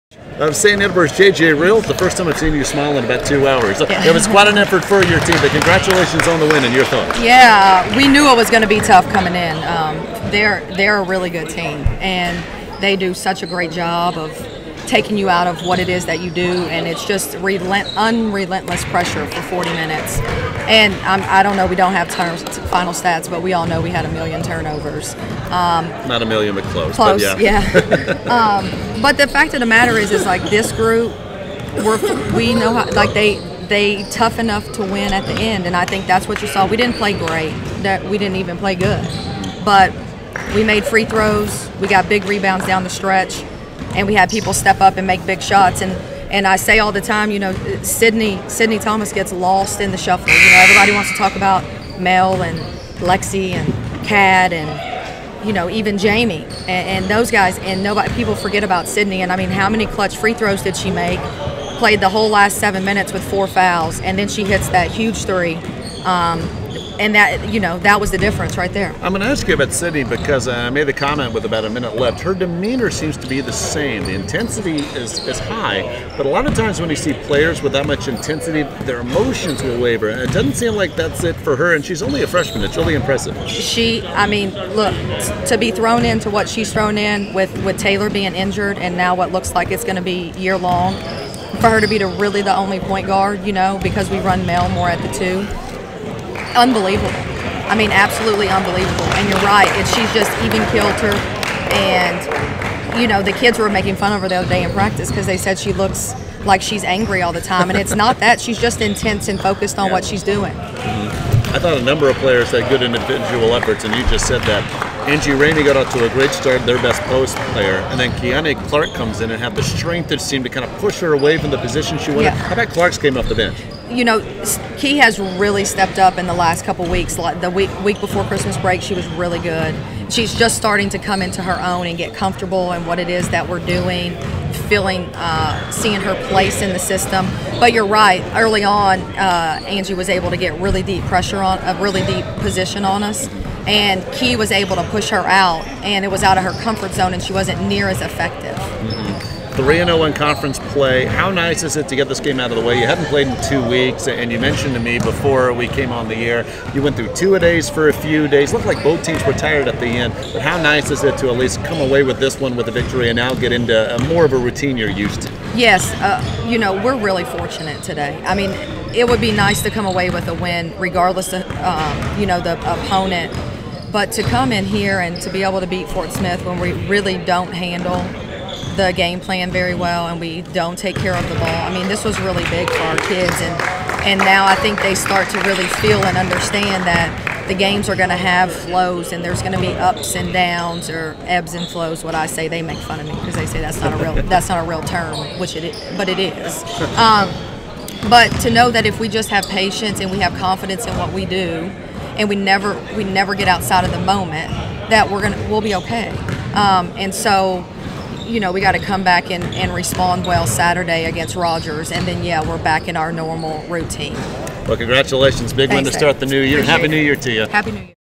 St. Edward's J.J. Real, the first time I've seen you smile in about 2 hours. Yeah. It was quite an effort for your team, but congratulations on the win and your thoughts. Yeah, we knew it was going to be tough coming in. They're a really good team, and they do such a great job of taking you out of what it is that you do, and it's just unrelentless pressure for 40 minutes. And I don't know, we don't have final stats, but we all know we had 1 million turnovers. Not 1 million, but close. Close, but yeah. But the fact of the matter is like this group, we know how, like they tough enough to win at the end, and I think that's what you saw. We didn't play great. We didn't even play good, but we made free throws. We got big rebounds down the stretch, and we had people step up and make big shots. And I say all the time, you know, Sydney Thomas gets lost in the shuffle. You know, everybody wants to talk about Mel and Lexi and Cad and, you know, even Jamie and those guys. And people forget about Sydney. And I mean, how many clutch free throws did she make? Played the whole last 7 minutes with 4 fouls, and then she hits that huge three. And that, you know, that was the difference right there. I'm going to ask you about Sydney because I made the comment with about a minute left. Her demeanor seems to be the same. The intensity is high, but a lot of times when you see players with that much intensity, their emotions will waver. And it doesn't seem like that's it for her, and she's only a freshman. It's really impressive. I mean, look, to be thrown into what she's thrown in with Taylor being injured and now what looks like it's going to be year-long, for her to be really the only point guard, you know, because we run Mel more at the 2. Unbelievable. I mean, absolutely unbelievable. And you're right. She's just even killed her. And, you know, the kids were making fun of her the other day in practice because they said she looks like she's angry all the time. And it's not that. She's just intense and focused on what she's doing. I thought a number of players had good individual efforts, and you just said that. Angie Ramey got out to a great start, their best post player, and then Kiana Clark comes in and had the strength to seem to kind of push her away from the position she wanted. Yeah. How about Clark's came off the bench? You know, Key has really stepped up in the last couple weeks. The week before Christmas break, she was really good. She's just starting to come into her own and get comfortable in what it is that we're doing, seeing her place in the system. But you're right. Early on, Angie was able to get really deep pressure on a really deep position on us, and Key was able to push her out, and it was out of her comfort zone, and she wasn't near as effective. 3-0 in conference play. How nice is it to get this game out of the way? You hadn't played in 2 weeks, and you mentioned to me before we came on the air, you went through 2-a-days for a few days. Looked like both teams were tired at the end, but how nice is it to at least come away with this one with a victory and now get into more of a routine you're used to? Yes, you know, we're really fortunate today. I mean, it would be nice to come away with a win regardless of, you know, the opponent, but to come in here and to be able to beat Fort Smith when we really don't handle the game plan very well and we don't take care of the ball. I mean, this was really big for our kids, and now I think they start to really feel and understand that the games are going to have flows and there's going to be ups and downs or ebbs and flows. What I say, they make fun of me because they say that's not a real term, which it is, but it is. But to know that if we just have patience and we have confidence in what we do, and we never get outside of the moment, that we'll be okay. And so, you know, we got to come back and respond well Saturday against Rogers, and then, yeah, we're back in our normal routine. Well, congratulations. Big win to start the new year. Happy New Year to you. Happy New Year.